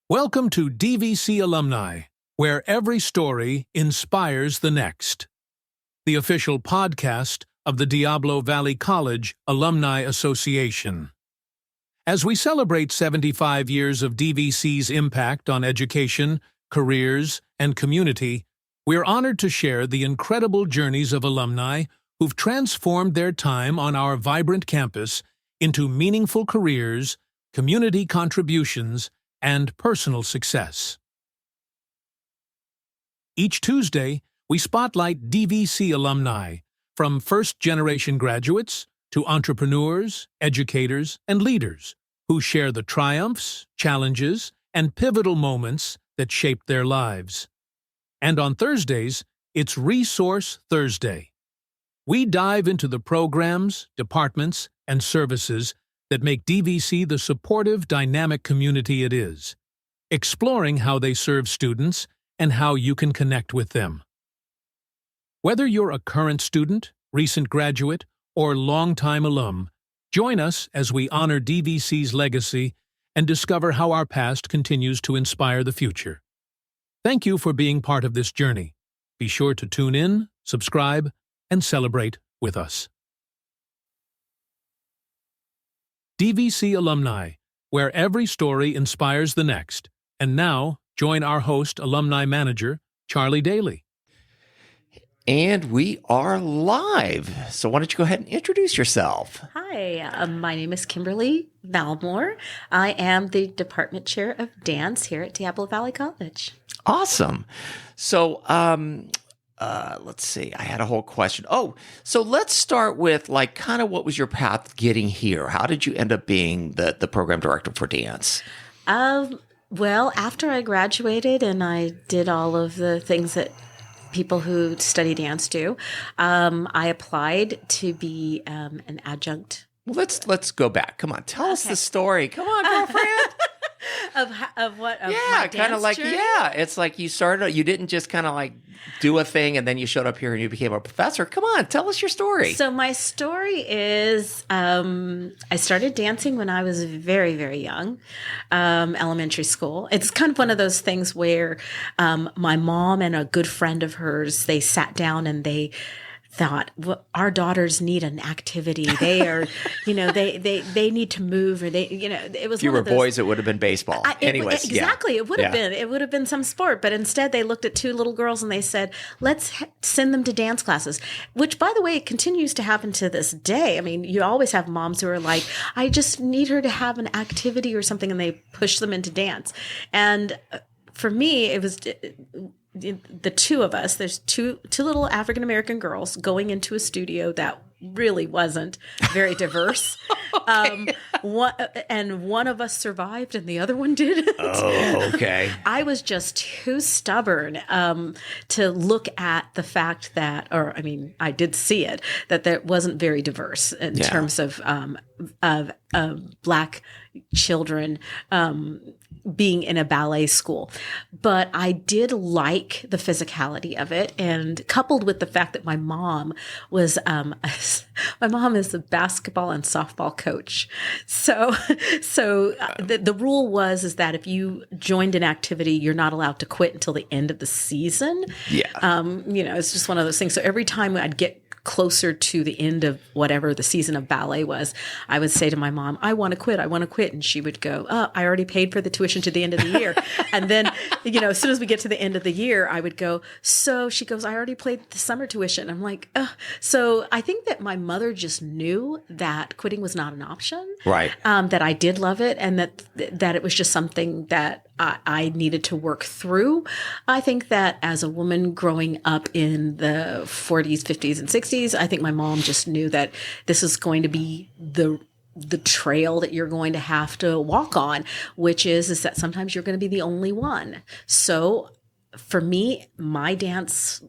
Welcome to DVC Alumni, where every story inspires the next. The official podcast of the Diablo Valley College Alumni Association. As we celebrate 75 years of DVC's impact on education, careers, and community, we're honored to share the incredible journeys of alumni who've transformed their time on our vibrant campus into meaningful careers, community contributions, and personal success. Each Tuesday, we spotlight DVC alumni, from first-generation graduates to entrepreneurs, educators, and leaders who share the triumphs, challenges, and pivotal moments that shaped their lives. And on Thursdays, it's Resource Thursday. We dive into the programs, departments, and services that make DVC the supportive, dynamic community it is, exploring how they serve students and how you can connect with them. Whether you're a current student, recent graduate, or longtime alum, join us as we honor DVC's legacy and discover how our past continues to inspire the future. Thank you for being part of this journey. Be sure to tune in, subscribe, and celebrate with us. DVC Alumni, where every story inspires the next. And now, join our host, alumni manager, Charlie Daly. And we are live. So why don't you go ahead and introduce yourself? Hi, my name is Kimberly Valmore. I am the department chair of dance here at Diablo Valley College. Awesome. So, let's see. I had a whole question. So let's start with kind of what was your path getting here? How did you end up being the program director for dance? Well, after I graduated and I did all of the things that people who study dance do, I applied to be an adjunct. Well, let's go back. Come on, tell us the story. Come on, girlfriend. Of what? Of yeah, kind of like journey? It's like you started. You didn't just kind of do a thing and then you showed up here and you became a professor. Come on, tell us your story. So my story is I started dancing when I was very, very young, elementary school. It's kind of one of those things where my mom and a good friend of hers, they sat down and they thought, well, our daughters need an activity. They are, they need to move, or it was. If you were boys, it would have been baseball. Exactly. It would have been. It would have been some sport. But instead, they looked at two little girls and they said, let's send them to dance classes, which, by the way, continues to happen to this day. I mean, you always have moms who are like, I just need her to have an activity or something, and they push them into dance. And for me, it was the two of us. There's two little African-American girls going into a studio that really wasn't very diverse. One of us survived and the other one didn't. Oh, okay. I was just too stubborn to look at the fact that, I did see it, that there wasn't very diverse in terms of Black children being in a ballet school. But I did like the physicality of it, and coupled with the fact that my mom was my mom is a basketball and softball coach. So the rule is that if you joined an activity, you're not allowed to quit until the end of the season. Yeah. It's just one of those things. So every time I'd get closer to the end of whatever the season of ballet was, I would say to my mom, I want to quit. And she would go, I already paid for the tuition to the end of the year. And then, as soon as we get to the end of the year, I would go, so she goes, I already paid the summer tuition. I'm like, ugh. So I think that my mother just knew that quitting was not an option. Right. That I did love it, and that it was just something that I needed to work through. I think that as a woman growing up in the 40s, 50s, and 60s, I think my mom just knew that this is going to be the trail that you're going to have to walk on, which is that sometimes you're going to be the only one. So for me, my dance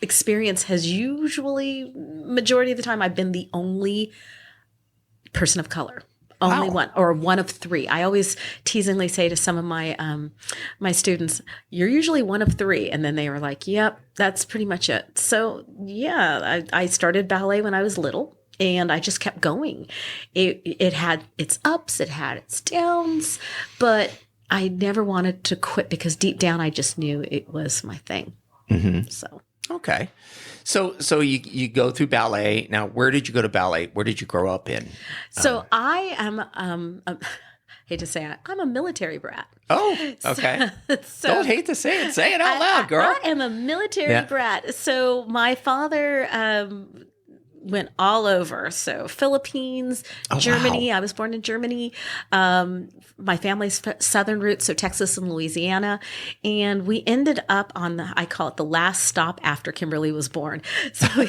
experience has usually, majority of the time, I've been the only person of color. Only one, or one of three. I always teasingly say to some of my my students, "You're usually one of three," and then they were like, "Yep, that's pretty much it." So yeah, I started ballet when I was little, and I just kept going. It had its ups, it had its downs, but I never wanted to quit because deep down I just knew it was my thing. So Okay. So you go through ballet. Now, where did you go to ballet? Where did you grow up in? so I am hate to say it, I'm a military brat. Oh, okay. So Don't hate to say it. Say it out loud, girl. I am a military brat. So my father went all over. So Philippines, Germany. Wow. I was born in Germany. My family's southern roots, so Texas and Louisiana. And we ended up on I call it the last stop after Kimberly was born. So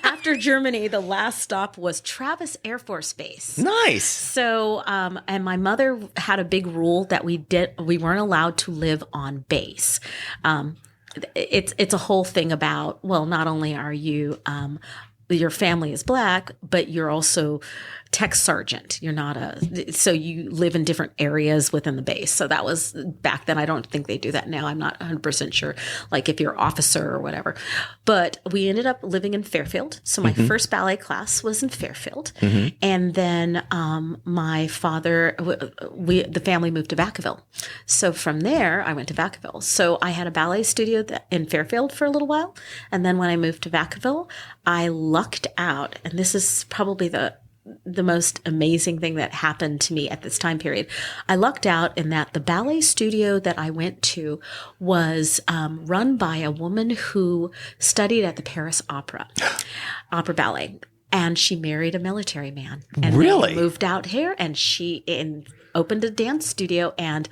after Germany, the last stop was Travis Air Force Base. Nice. So, and my mother had a big rule that we weren't allowed to live on base. It's a whole thing about, well, not only are you, your family is Black, but you're also tech sergeant. You're not so you live in different areas within the base. So that was back then. I don't think they do that now. I'm not 100% sure, like if you're officer or whatever. But we ended up living in Fairfield. So my first ballet class was in Fairfield. And then my father, the family moved to Vacaville. So from there, I went to Vacaville. So I had a ballet studio in Fairfield for a little while. And then when I moved to Vacaville, I lucked out. And this is probably the most amazing thing that happened to me at this time period. I lucked out in that the ballet studio that I went to was run by a woman who studied at the Paris Opera Ballet. And she married a military man. And Really? They moved out here and she opened a dance studio, and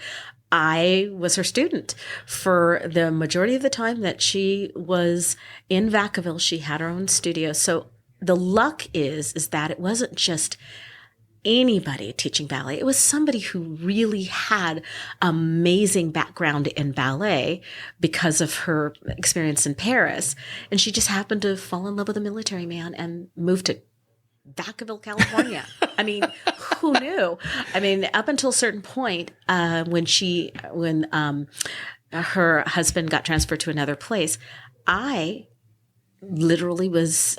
I was her student for the majority of the time that she was in Vacaville. She had her own studio. So the luck is that it wasn't just anybody teaching ballet. It was somebody who really had amazing background in ballet because of her experience in Paris. And she just happened to fall in love with a military man and moved to Vacaville, California. I mean, who knew? I mean, up until a certain point, when her husband got transferred to another place, I literally was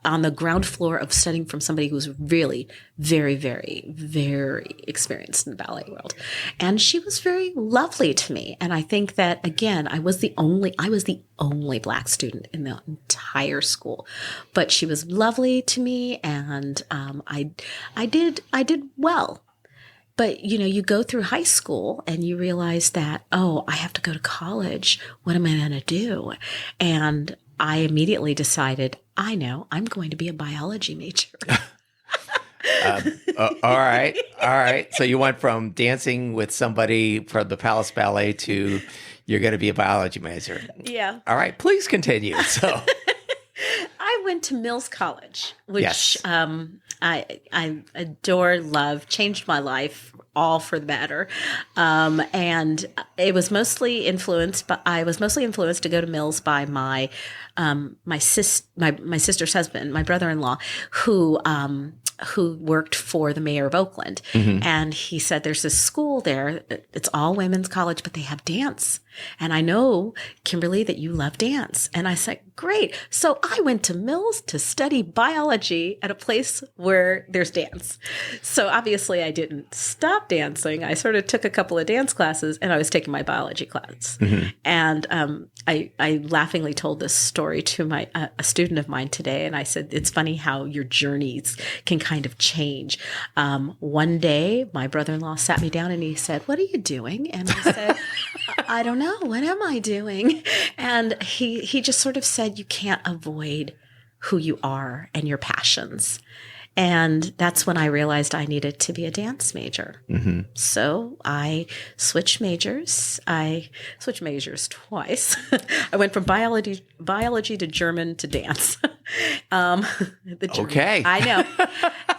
on the ground floor of studying from somebody who was really very, very, very experienced in the ballet world. And she was very lovely to me. And I think that, again, I was the only Black student in the entire school, but she was lovely to me. And I did well. But, you go through high school and you realize that, oh, I have to go to college. What am I going to do? And I immediately decided, I know, I'm going to be a biology major. All right. So you went from dancing with somebody from the Palace Ballet to you're going to be a biology major. Yeah. All right. Please continue. So I went to Mills College, which Yes. I adore, love, changed my life all for the better. And it was mostly influenced, but I was mostly influenced to go to Mills by my sister's husband, my brother-in-law, who worked for the mayor of Oakland. And he said, there's this school there. It's all women's college, but they have dance. And I know, Kimberly, that you love dance. And I said, great. So I went to Mills to study biology at a place where there's dance. So obviously I didn't stop dancing. I sort of took a couple of dance classes and I was taking my biology class. And I laughingly told this story to a student of mine today. And I said, it's funny how your journeys can kind of change. One day, my brother-in-law sat me down and he said, what are you doing? And I said, I don't know. What am I doing? And he just sort of said, you can't avoid who you are and your passions. And that's when I realized I needed to be a dance major. So I switched majors. I switched majors twice. I went from biology to German to dance. Okay. I know.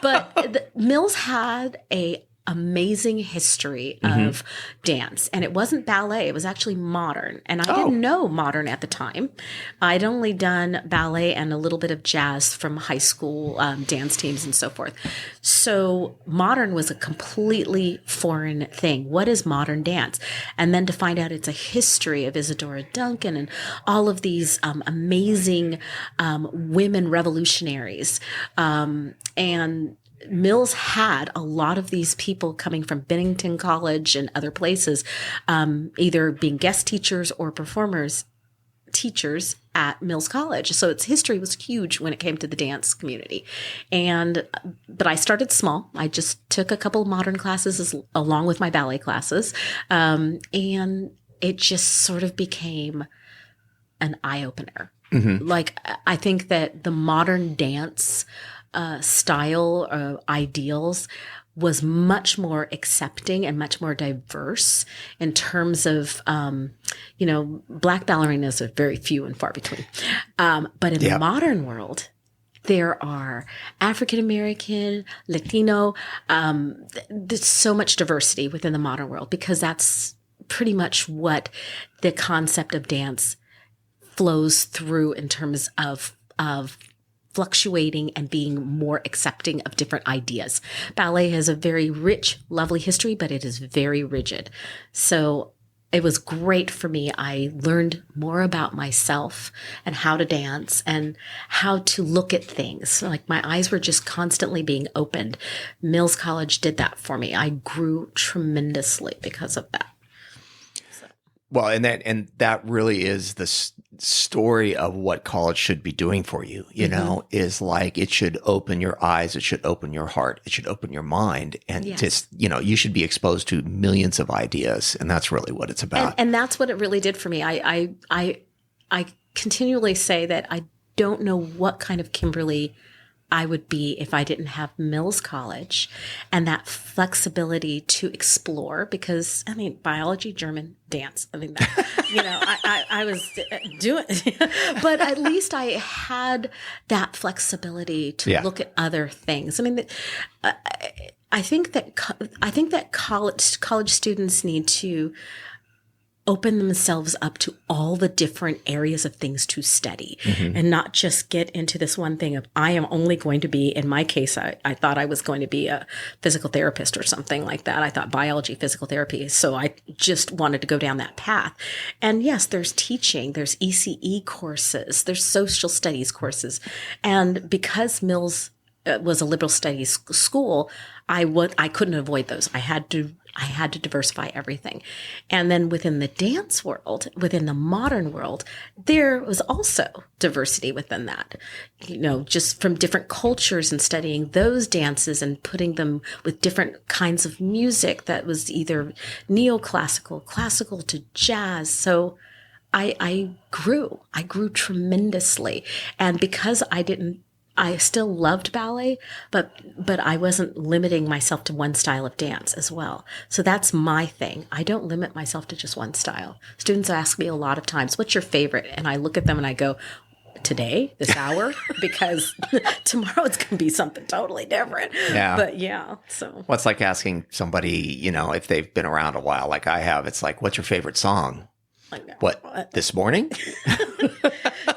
But Mills had a amazing history of dance. And it wasn't ballet. It was actually modern. And I didn't know modern at the time. I'd only done ballet and a little bit of jazz from high school dance teams and so forth. So modern was a completely foreign thing. What is modern dance? And then to find out it's a history of Isadora Duncan and all of these amazing women revolutionaries. And Mills had a lot of these people coming from Bennington College and other places, either being guest teachers or teachers at Mills College. So its history was huge when it came to the dance community. But I started small. I just took a couple of modern classes along with my ballet classes. And it just sort of became an eye-opener. Like, I think that the modern dance style ideals was much more accepting and much more diverse in terms of, Black ballerinas are very few and far between. But in the modern world, there are African American, Latino. There's so much diversity within the modern world because that's pretty much what the concept of dance flows through in terms of fluctuating and being more accepting of different ideas. Ballet has a very rich, lovely history, but it is very rigid. So it was great for me. I learned more about myself and how to dance and how to look at things. Like, my eyes were just constantly being opened. Mills College did that for me. I grew tremendously because of that. Well, and that really is the story of what college should be doing for you, know, is like, it should open your eyes, it should open your heart, it should open your mind, and just, you should be exposed to millions of ideas, and that's really what it's about. And that's what it really did for me. I continually say that I don't know what kind of Kimberly I would be if I didn't have Mills College and that flexibility to explore, because biology, German, dance. I was doing, but at least I had that flexibility to look at other things. I think that college students need to open themselves up to all the different areas of things to study and not just get into this one thing of, I am only going to be, in my case, I thought I was going to be a physical therapist or something like that. I thought biology, physical therapy. So I just wanted to go down that path. And yes, there's teaching, there's ECE courses, there's social studies courses. And because Mills was a liberal studies school, I couldn't avoid those. I had to diversify everything. And then within the dance world, within the modern world, there was also diversity within that, just from different cultures and studying those dances and putting them with different kinds of music that was either neoclassical, classical to jazz. So I grew tremendously. And because I still loved ballet, but I wasn't limiting myself to one style of dance as well. So that's my thing. I don't limit myself to just one style. Students ask me a lot of times, what's your favorite? And I look at them and I go, today, this hour, because tomorrow it's going to be something totally different. Yeah. But yeah, so. Well, it's like asking somebody, if they've been around a while, like I have, it's like, what's your favorite song? What, this morning?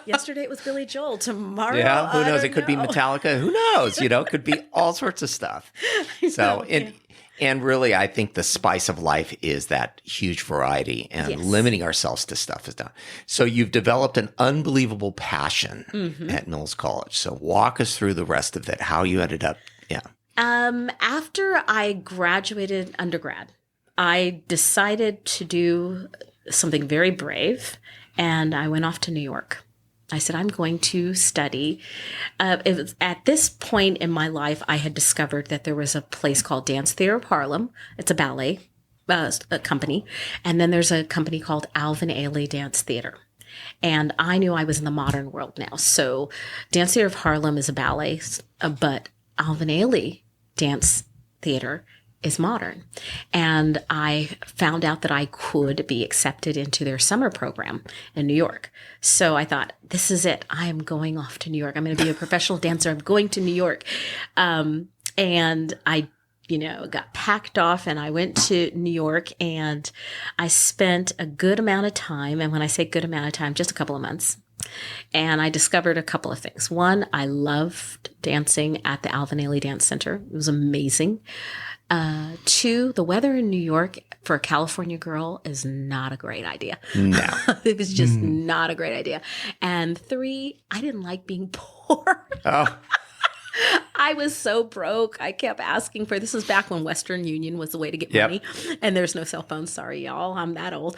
Yesterday it was Billy Joel. Tomorrow, yeah, who knows? I It could be Metallica. Who knows? It could be all sorts of stuff. So, and really, I think the spice of life is that huge variety, and limiting ourselves to stuff is done. So you've developed an unbelievable passion at Mills College. So walk us through the rest of it, how you ended up. Yeah. After I graduated undergrad, I decided to do something very brave, and I went off to New York. I said, I'm going to study. At this point in my life, I had discovered that there was a place called Dance Theater of Harlem. It's a ballet a company. And then there's a company called Alvin Ailey Dance Theater. And I knew I was in the modern world now. So Dance Theater of Harlem is a ballet, but Alvin Ailey Dance Theater is modern. And I found out that I could be accepted into their summer program in New York. So I thought, this is it. I am going off to New York. I'm going to be a professional dancer. I'm going to New York. And I, got packed off and I went to New York, and I spent a good amount of time. And when I say good amount of time, just a couple of months. And I discovered a couple of things. One, I loved dancing at the Alvin Ailey Dance Center. It was amazing. Two, the weather in New York for a California girl is not a great idea. No. It was just not a great idea. And three, I didn't like being poor. Oh. I was so broke. I kept asking for, this was back when Western Union was the way to get Yep. money. And there's no cell phone. Sorry, y'all. I'm that old.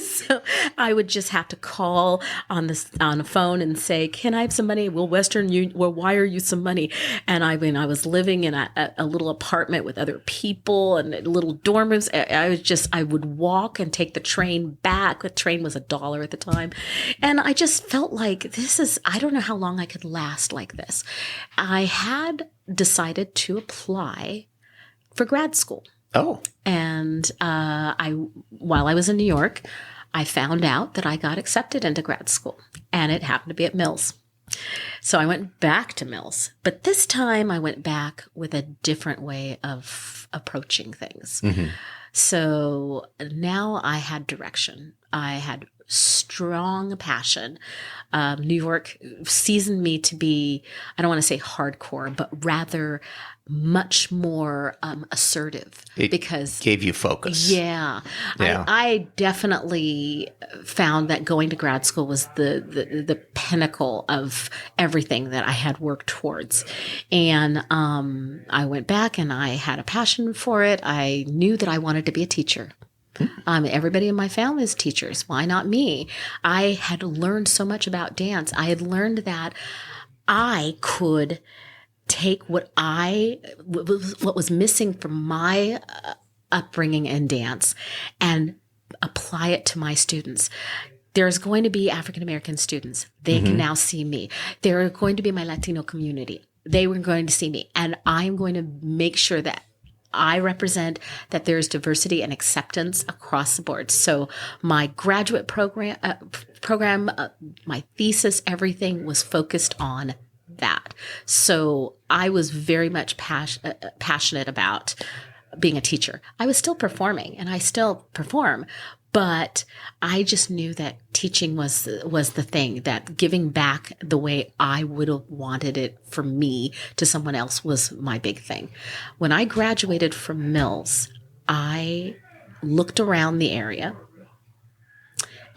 So I would just have to call on a phone and say, can I have some money? Will Western Union will wire you some money? And I was living in a little apartment with other people and little dorm rooms. I would walk and take the train back. The train was $1 at the time. And I just felt like I don't know how long I could last like this. I had decided to apply for grad school. Oh. And while I was in New York, I found out that I got accepted into grad school, and it happened to be at Mills. So I went back to Mills, but this time I went back with a different way of approaching things. Mm-hmm. So now I had direction. I had strong passion. New York seasoned me to be, I don't want to say hardcore, but rather much more assertive. Because gave you focus. Yeah. I definitely found that going to grad school was the pinnacle of everything that I had worked towards. And I went back and I had a passion for it. I knew that I wanted to be a teacher. Everybody in my family is teachers. Why not me? I had learned so much about dance. I had learned that I could take what was missing from my upbringing in dance and apply it to my students. There's going to be African American students. They can now see me. There are going to be my Latino community. They were going to see me. And I'm going to make sure that I represent that there's diversity and acceptance across the board. So my graduate program, my thesis, everything was focused on that. So I was very much passionate about being a teacher. I was still performing, and I still perform, but I just knew that teaching was the thing, that giving back the way I would have wanted it for me to someone else was my big thing. When I graduated from Mills, I looked around the area.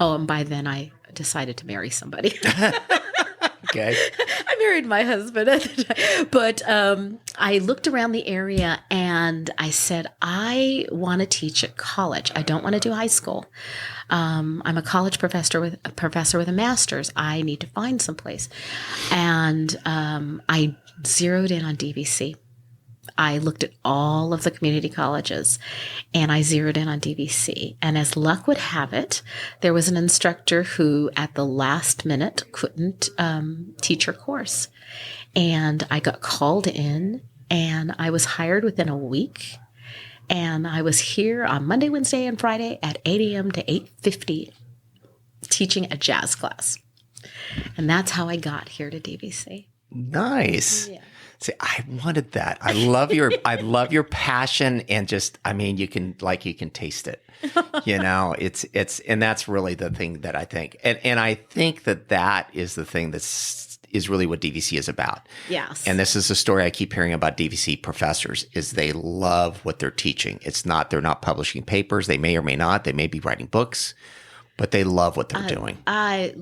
Oh, and by then I decided to marry somebody. Okay. I married my husband at the time. But I looked around the area and I said, I want to teach at college. I don't want to do high school. I'm a college professor with a master's. I need to find someplace. And I zeroed in on DVC. I looked at all of the community colleges and I zeroed in on DVC. And as luck would have it, there was an instructor who at the last minute couldn't teach her course. And I got called in and I was hired within a week. And I was here on Monday, Wednesday, and Friday at 8 a.m. to 8:50 teaching a jazz class. And that's how I got here to DVC. Nice. Yeah. See, I wanted that. I love your passion, and just, I mean, you can taste it. And that's really the thing that I think, and I think that is the thing is really what DVC is about. Yes. And this is the story I keep hearing about DVC professors is they love what they're teaching. They're not publishing papers. They may or may not. They may be writing books, but they love what they're doing. I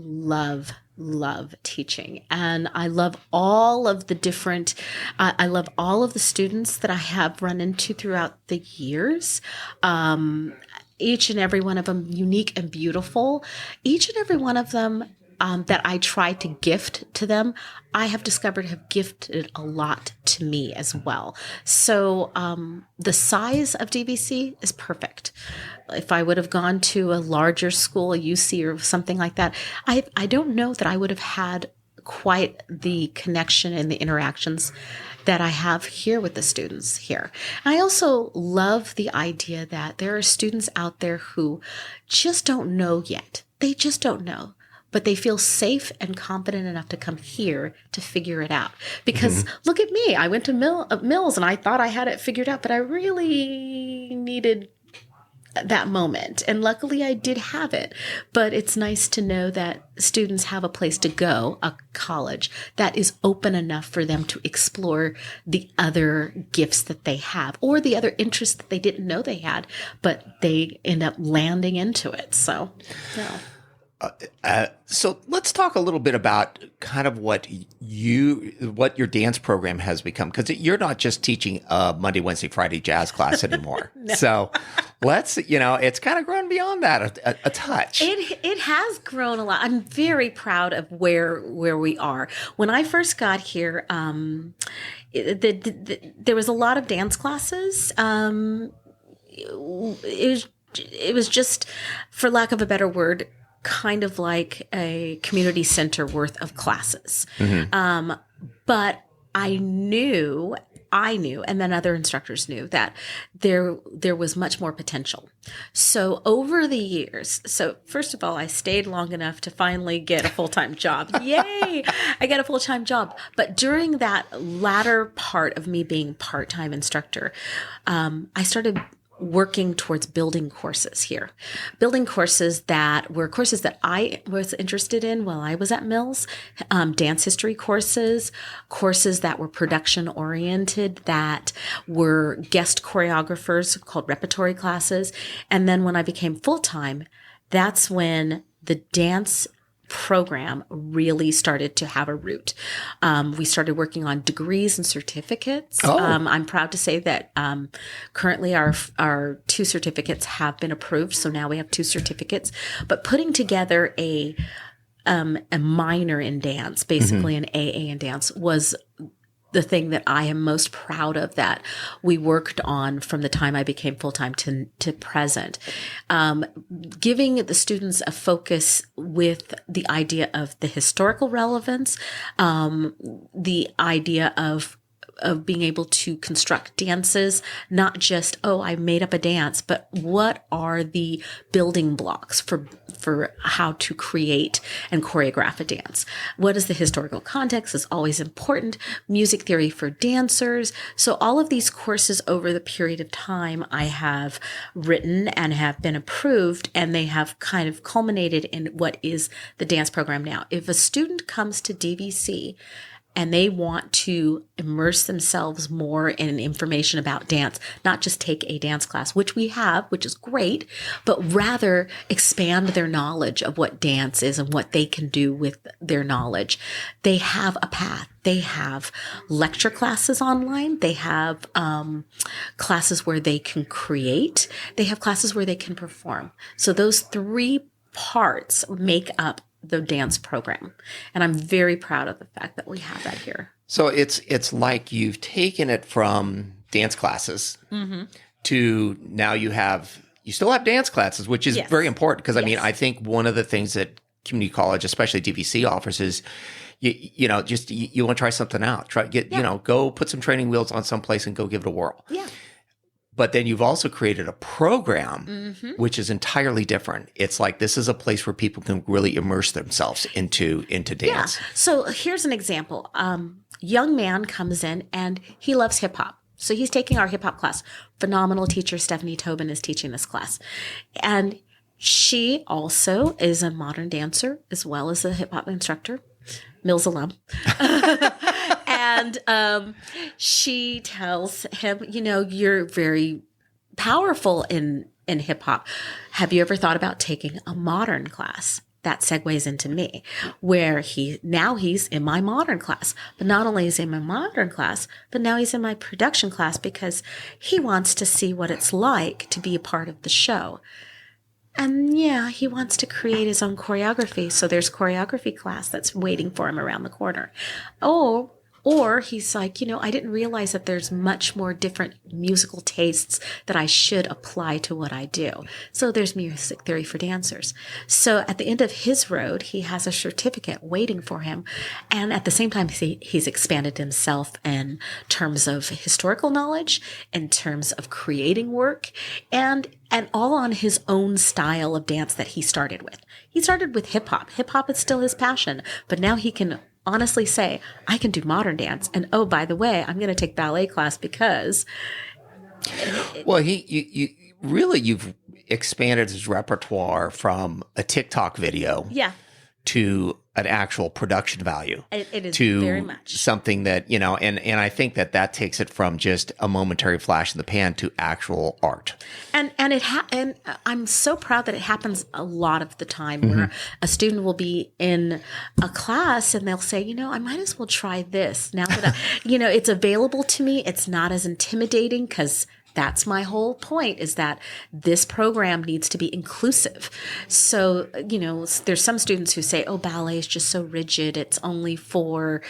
love teaching, and I love all of the different, I love all of the students that I have run into throughout the years. Each and every one of them unique and beautiful. Each and every one of them that I try to gift to them, I have discovered have gifted a lot to me as well. So the size of DVC is perfect. If I would have gone to a larger school, a UC or something like that, I don't know that I would have had quite the connection and the interactions that I have here with the students here. I also love the idea that there are students out there who just don't know yet. They just don't know. But they feel safe and confident enough to come here to figure it out. Because look at me. I went to Mills and I thought I had it figured out, but I really needed that moment. And luckily I did have it. But it's nice to know that students have a place to go, a college that is open enough for them to explore the other gifts that they have or the other interests that they didn't know they had, but they end up landing into it. So, yeah. So let's talk a little bit about kind of what your dance program has become, because you're not just teaching a Monday, Wednesday, Friday jazz class anymore. No. So let's, it's kind of grown beyond that a touch. It has grown a lot. I'm very proud of where we are. When I first got here, there was a lot of dance classes. It was just, for lack of a better word, kind of like a community center worth of classes. Mm-hmm. But I knew, and then other instructors knew that there was much more potential. So over the years, first of all, I stayed long enough to finally get a full-time job. Yay! I got a full-time job. But during that latter part of me being part-time instructor, I started working towards building courses here. Building courses that were courses that I was interested in while I was at Mills, dance history courses that were production oriented, that were guest choreographers called repertory classes. And then when I became full-time, that's when the dance program really started to have a root. We started working on degrees and certificates. Oh. I'm proud to say that currently our 2 certificates have been approved. So now we have 2 certificates. But putting together a minor in dance, basically an AA in dance, was the thing that I am most proud of that we worked on from the time I became full-time to present. Giving the students a focus with the idea of the historical relevance, the idea of being able to construct dances, not just, I made up a dance, but what are the building blocks for how to create and choreograph a dance? What is the historical context is always important. Music theory for dancers. So all of these courses over the period of time I have written and have been approved, and they have kind of culminated in what is the dance program now. If a student comes to DVC and they want to immerse themselves more in information about dance, not just take a dance class, which we have, which is great, but rather expand their knowledge of what dance is and what they can do with their knowledge. They have a path. They have lecture classes online. They have classes where they can create. They have classes where they can perform. So those 3 parts make up the dance program. And I'm very proud of the fact that we have that here. So it's like you've taken it from dance classes to now you still have dance classes, which is very important, because I mean, I think one of the things that community college, especially DVC, offers is you want to try something out. Go put some training wheels on someplace and go give it a whirl. Yeah. But then you've also created a program, which is entirely different. It's like, this is a place where people can really immerse themselves into dance. Yeah. So here's an example. Young man comes in and he loves hip hop. So he's taking our hip hop class. Phenomenal teacher, Stephanie Tobin, is teaching this class. And she also is a modern dancer as well as a hip hop instructor, Mills alum. And she tells him, you're very powerful in hip hop. Have you ever thought about taking a modern class? That segues into me, where he's in my modern class. But not only is he in my modern class, but now he's in my production class, because he wants to see what it's like to be a part of the show. And he wants to create his own choreography. So there's choreography class that's waiting for him around the corner. Or he's like, I didn't realize that there's much more different musical tastes that I should apply to what I do. So there's music theory for dancers. So at the end of his road, he has a certificate waiting for him. And at the same time, he's expanded himself in terms of historical knowledge, in terms of creating work, and all on his own style of dance that he started with. He started with hip hop. Hip hop is still his passion, but now he can honestly say, I can do modern dance. And by the way, I'm going to take ballet class because. Well, you've expanded his repertoire from a TikTok video to an actual production value. It is to very much something that, and I think that takes it from just a momentary flash in the pan to actual art. And I'm so proud that it happens a lot of the time where a student will be in a class and they'll say, I might as well try this now that it's available to me. It's not as intimidating because that's my whole point, is that this program needs to be inclusive. So, there's some students who say, oh, ballet is just so rigid. It's only for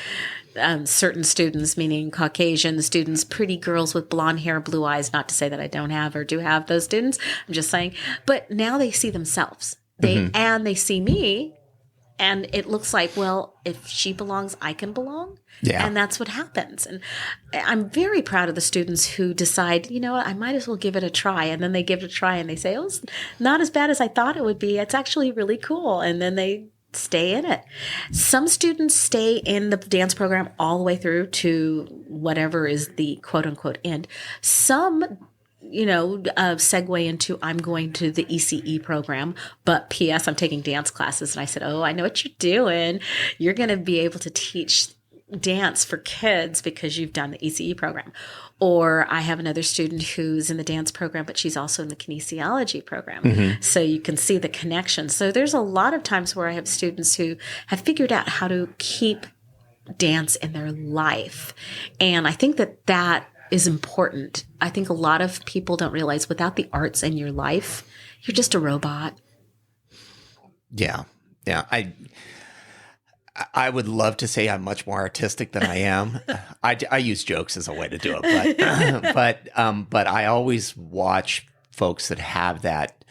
certain students, meaning Caucasian students, pretty girls with blonde hair, blue eyes. Not to say that I don't have or do have those students. I'm just saying. But now they see themselves. And they see me. And it looks like, well, if she belongs, I can belong. Yeah. And that's what happens. And I'm very proud of the students who decide, what, I might as well give it a try. And then they give it a try and they say, oh, it's not as bad as I thought it would be. It's actually really cool. And then they stay in it. Some students stay in the dance program all the way through to whatever is the quote unquote end. Some segue into, I'm going to the ECE program, but P.S. I'm taking dance classes. And I said, oh, I know what you're doing. You're going to be able to teach dance for kids because you've done the ECE program. Or I have another student who's in the dance program, but she's also in the kinesiology program. So you can see the connection. So there's a lot of times where I have students who have figured out how to keep dance in their life. And I think that is important. I think a lot of people don't realize without the arts in your life, you're just a robot. Yeah. Yeah. I would love to say I'm much more artistic than I am. I use jokes as a way to do it, but I always watch folks that have that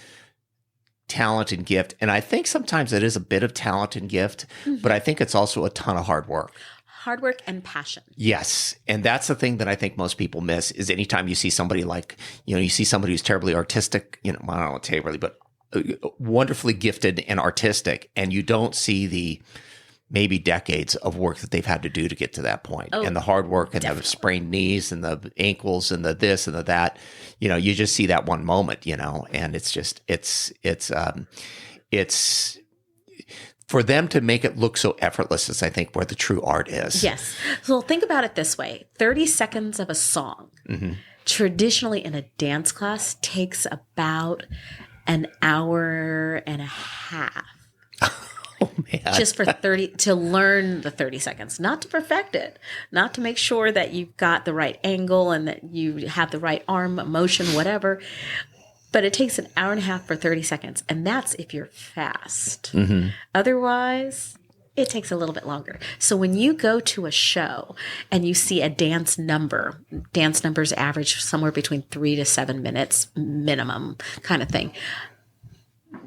talent and gift. And I think sometimes it is a bit of talent and gift, but I think it's also a ton of hard work. Hard work and passion. Yes. And that's the thing that I think most people miss is anytime you see somebody like, you see somebody who's terribly artistic, I don't want to say really, but wonderfully gifted and artistic, and you don't see the maybe decades of work that they've had to do to get to that point. And the hard work and the sprained knees and the ankles and the this and the that, you just see that one moment, and it's just, it's for them to make it look so effortless is, I think, where the true art is. Yes. So think about it this way. 30 seconds of a song, traditionally in a dance class, takes about an hour and a half. Oh, man. Just for 30, to learn the 30 seconds, not to perfect it, not to make sure that you've got the right angle and that you have the right arm motion, whatever. But it takes an hour and a half for 30 seconds. And that's if you're fast. Otherwise, it takes a little bit longer. So when you go to a show and you see a dance numbers average somewhere between 3 to 7 minutes minimum kind of thing.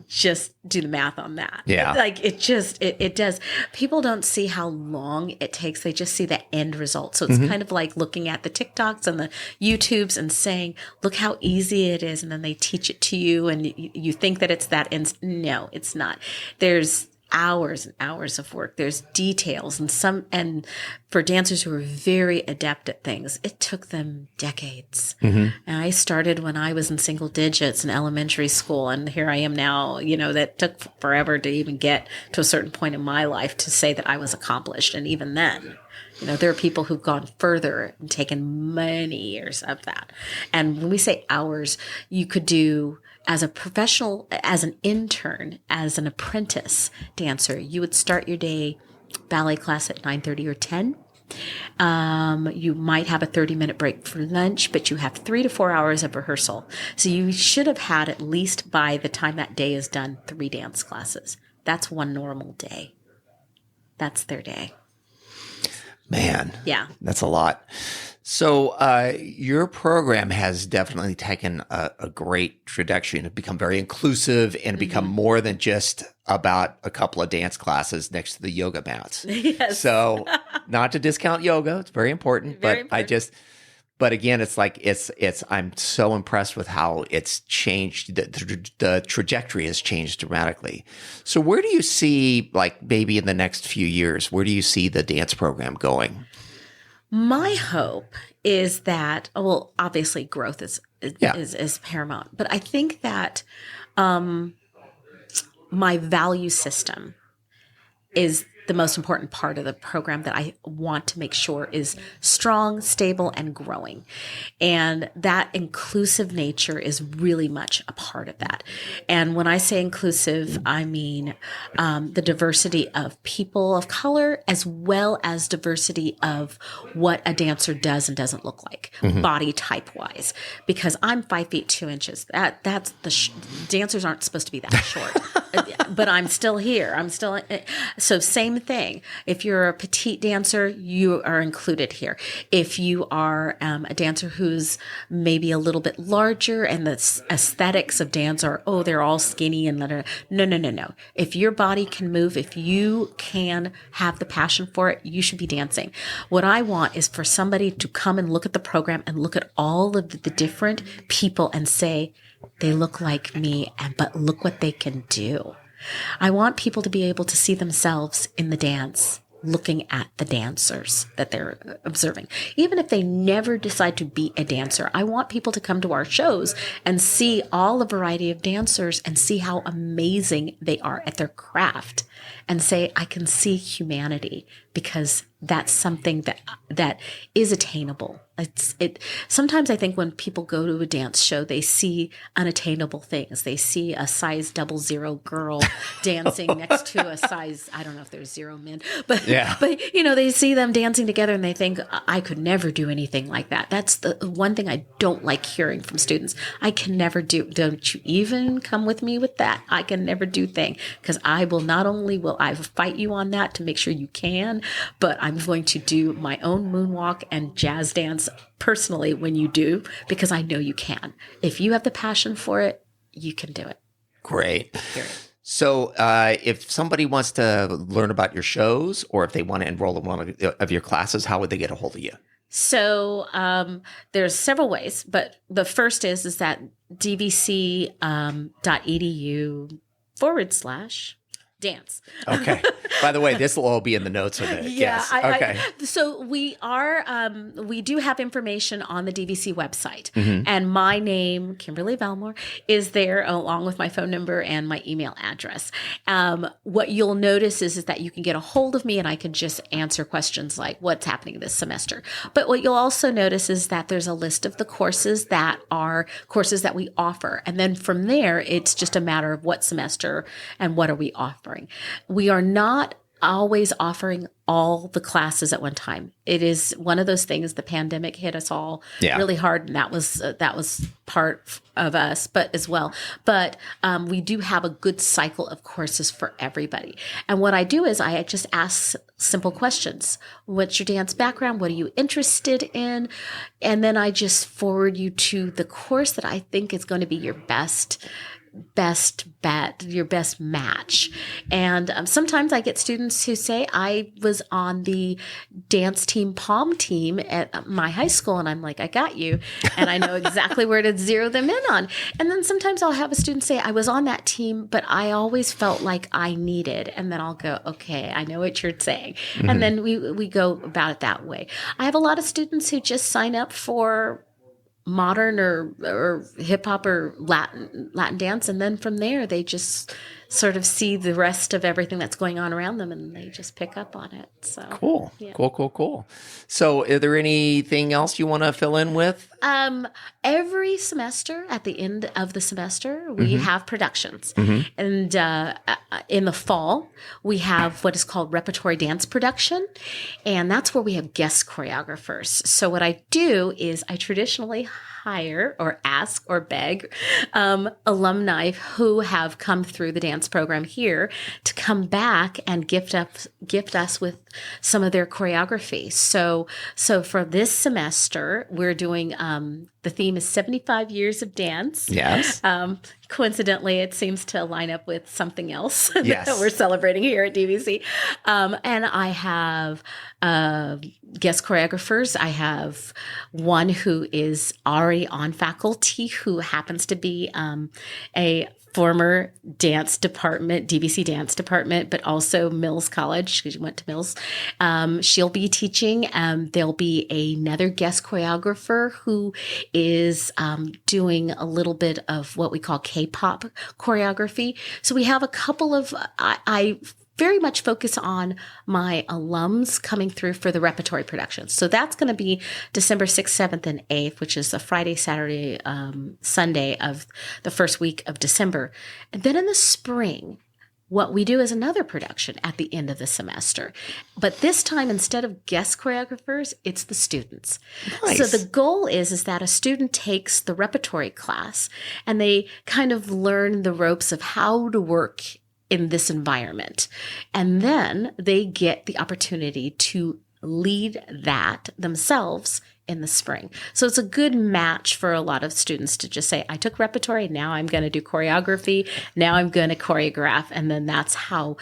Just do the math on that. Yeah. Like it does. People don't see how long it takes. They just see the end result. So it's kind of like looking at the TikToks and the YouTubes and saying, look how easy it is. And then they teach it to you and you think that it's that. No, it's not. There's hours and hours of work. There's details and for dancers who are very adept at things, it took them decades. And I started when I was in single digits in elementary school. And here I am now, that took forever to even get to a certain point in my life to say that I was accomplished. And even then, there are people who've gone further and taken many years of that. And when we say hours, you could do as a professional, as an intern, as an apprentice dancer, you would start your day ballet class at 9:30 or 10. You might have a 30-minute break for lunch, but you have 3 to 4 hours of rehearsal. So you should have had, at least by the time that day is done, 3 dance classes. That's one normal day. That's their day. Man. Yeah. That's a lot. So your program has definitely taken a great trajectory and become very inclusive and become more than just about a couple of dance classes next to the yoga mats. Yes. So not to discount yoga. It's very important. But again, it's like, I'm so impressed with how it's changed. The trajectory has changed dramatically. So where do you see, like maybe in the next few years, where do you see the dance program going? My hope is that, obviously growth is paramount, but I think that my value system is the most important part of the program that I want to make sure is strong, stable, and growing. And that inclusive nature is really much a part of that. And when I say inclusive, I mean the diversity of people of color, as well as diversity of what a dancer does and doesn't look like, body type wise. Because I'm 5 feet 2 inches. That's dancers aren't supposed to be that short. But I'm still here. So same thing. If you're a petite dancer, you are included here. If you are a dancer who's maybe a little bit larger and the aesthetics of dance are, they're all skinny and no. If your body can move, if you can have the passion for it, you should be dancing. What I want is for somebody to come and look at the program and look at all of the different people and say, they look like me, but look what they can do. I want people to be able to see themselves in the dance, looking at the dancers that they're observing. Even if they never decide to be a dancer, I want people to come to our shows and see all the variety of dancers and see how amazing they are at their craft and say, I can see humanity, because that's something that is attainable. Sometimes I think when people go to a dance show, they see unattainable things. They see a size 00 girl dancing next to a size, I don't know if there's 0 men, but they see them dancing together and they think, I could never do anything like that. That's the one thing I don't like hearing from students. I can never do, don't you even come with me with that. I can never do thing, because I will not only will I fight you on that to make sure you can, but I'm going to do my own moonwalk and jazz dance personally when you do, because I know you can. If you have the passion for it, you can do it. Great. Period. So if somebody wants to learn about your shows, or if they want to enroll in one of your classes, how would they get a hold of you? So there's several ways, but the first is that dvc.edu/dance. Okay. By the way, this will all be in the notes of it. Yes. Okay. So we do have information on the DVC website, and my name, Kimberly Valmore, is there along with my phone number and my email address. What you'll notice is that you can get a hold of me and I can just answer questions like what's happening this semester. But what you'll also notice is that there's a list of the courses that we offer. And then from there, it's just a matter of what semester and what are we offering. We are not always offering all the classes at one time. It is one of those things. The pandemic hit us all really hard, and that was part of us, but as well. But we do have a good cycle of courses for everybody. And what I do is I just ask simple questions. What's your dance background? What are you interested in? And then I just forward you to the course that I think is going to be your best bet, your best match. And sometimes I get students who say, I was on the dance team pom team at my high school, and I'm like, I got you. And I know exactly where to zero them in on. And then sometimes I'll have a student say, I was on that team, but I always felt like I needed. And then I'll go, okay, I know what you're saying. And then we go about it that way. I have a lot of students who just sign up for modern or hip hop or Latin dance. And then from there, they just sort of see the rest of everything that's going on around them and they just pick up on it. So cool. Yeah. Cool. So is there anything else you want to fill in with? Every semester, at the end of the semester, we have productions. And in the fall, we have what is called repertory dance production. And that's where we have guest choreographers. So what I do is I traditionally hire or ask or beg alumni who have come through the dance program here to come back and gift us with some of their choreography. So for this semester, we're doing the theme is 75 years of dance. Yes. Coincidentally, it seems to line up with something else that we're celebrating here at DVC. And I have guest choreographers. I have one who is already on faculty who happens to be a former dance department, DVC dance department, but also Mills College, because she went to Mills. She'll be teaching. There'll be another guest choreographer who is doing a little bit of what we call K-pop choreography. So we have a couple of, I very much focus on my alums coming through for the repertory productions. So that's going to be December 6th, 7th, and 8th, which is a Friday, Saturday, Sunday of the first week of December. And then in the spring, what we do is another production at the end of the semester. But this time, instead of guest choreographers, it's the students. Nice. So the goal is that a student takes the repertory class and they kind of learn the ropes of how to work in this environment. And then they get the opportunity to lead that themselves in the spring. So it's a good match for a lot of students to just say, I took repertory, now I'm going to do choreography, now I'm going to choreograph. And then that's how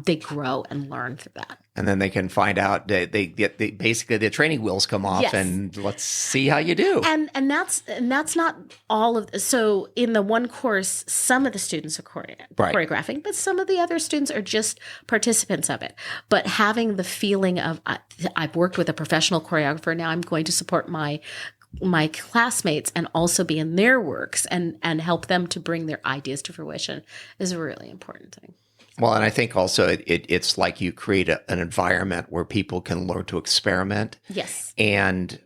they grow and learn through that. And then they can find out they get basically the training wheels come off, Yes. and let's see how you do. And that's not all of. So in the one course, some of the students are choreographing, but some of the other students are just participants of it. But having the feeling of I've worked with a professional choreographer, now I'm going to support my classmates and also be in their works and help them to bring their ideas to fruition is a really important thing. Well, and I think also it's like you create an environment where people can learn to experiment. Yes. And,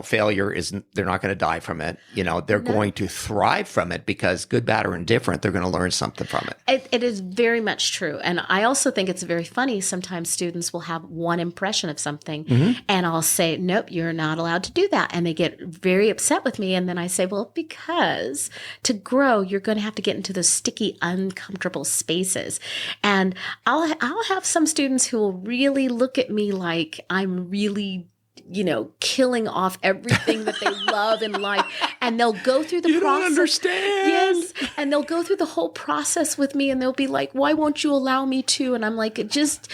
failure isn't, they're not going to die from it. They're going to thrive from it because good, bad, or indifferent, they're going to learn something from it. It is very much true. And I also think it's very funny. Sometimes students will have one impression of something and I'll say, nope, you're not allowed to do that. And they get very upset with me. And then I say, well, because to grow, you're going to have to get into those sticky, uncomfortable spaces. And I'll have some students who will really look at me like I'm really killing off everything that they love in life. And they'll go through the process. You don't understand. Yes. And they'll go through the whole process with me and they'll be like, why won't you allow me to? And I'm like, just,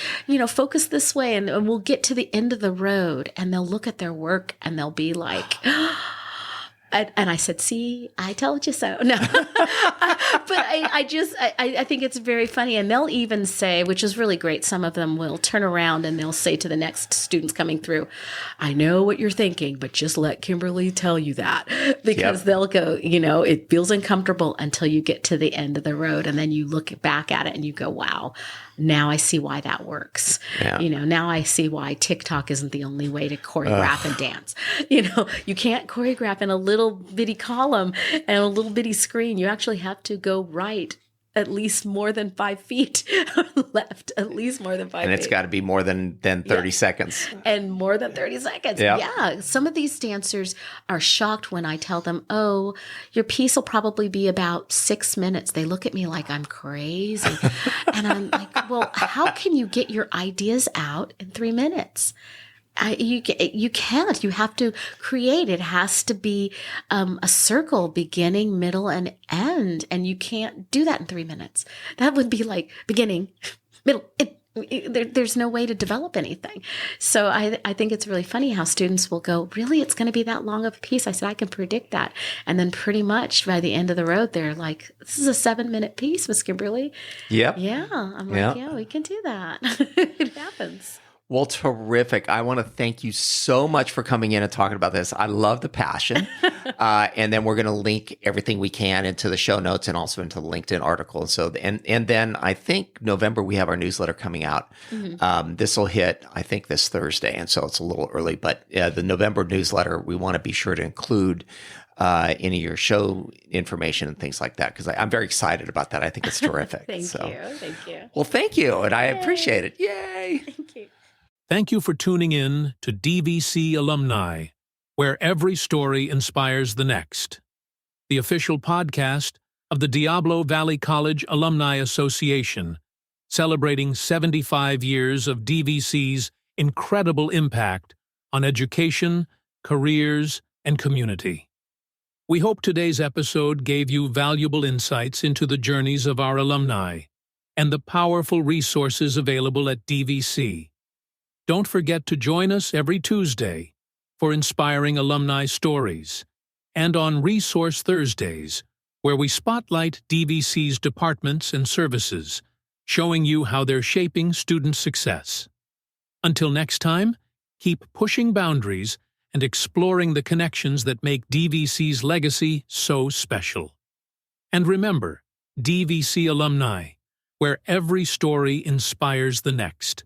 focus this way and we'll get to the end of the road. And they'll look at their work and they'll be like, and I said, see, I told you so. No, but I think it's very funny. And they'll even say, which is really great, some of them will turn around and they'll say to the next students coming through, I know what you're thinking, but just let Kimberly tell you that. Because they'll go, it feels uncomfortable until you get to the end of the road. And then you look back at it and you go, wow, now I see why that works. Yeah. Now I see why TikTok isn't the only way to choreograph and dance. You can't choreograph in a little bitty column and a little bitty screen. You actually have to go right at least more than 5 feet, left at least more than 5 feet. And it's got to be more than 30 seconds. And more than 30 seconds. Yep. Yeah. Some of these dancers are shocked when I tell them, oh, your piece will probably be about 6 minutes. They look at me like I'm crazy. And I'm like, well, how can you get your ideas out in 3 minutes? You can't. You have to create. It has to be a circle, beginning, middle, and end. And you can't do that in 3 minutes. That would be like beginning, middle, end. There's no way to develop anything. So I think it's really funny how students will go, really, it's going to be that long of a piece? I said, I can predict that. And then pretty much by the end of the road, they're like, this is a 7-minute piece, Miss Kimberly. Yep. Yeah. I'm like, yeah, we can do that. It happens. Well, terrific. I want to thank you so much for coming in and talking about this. I love the passion. And then we're going to link everything we can into the show notes and also into the LinkedIn article. And then I think November, we have our newsletter coming out. This will hit, I think, this Thursday. And so it's a little early, but the November newsletter, we want to be sure to include any of your show information and things like that, because I'm very excited about that. I think it's terrific. Thank you. Well, thank you. And I appreciate it. Yay. Thank you. Thank you for tuning in to DVC Alumni, where every story inspires the next. The official podcast of the Diablo Valley College Alumni Association, celebrating 75 years of DVC's incredible impact on education, careers, and community. We hope today's episode gave you valuable insights into the journeys of our alumni and the powerful resources available at DVC. Don't forget to join us every Tuesday for inspiring alumni stories, and on Resource Thursdays, where we spotlight DVC's departments and services, showing you how they're shaping student success. Until next time, keep pushing boundaries and exploring the connections that make DVC's legacy so special. And remember, DVC alumni, where every story inspires the next.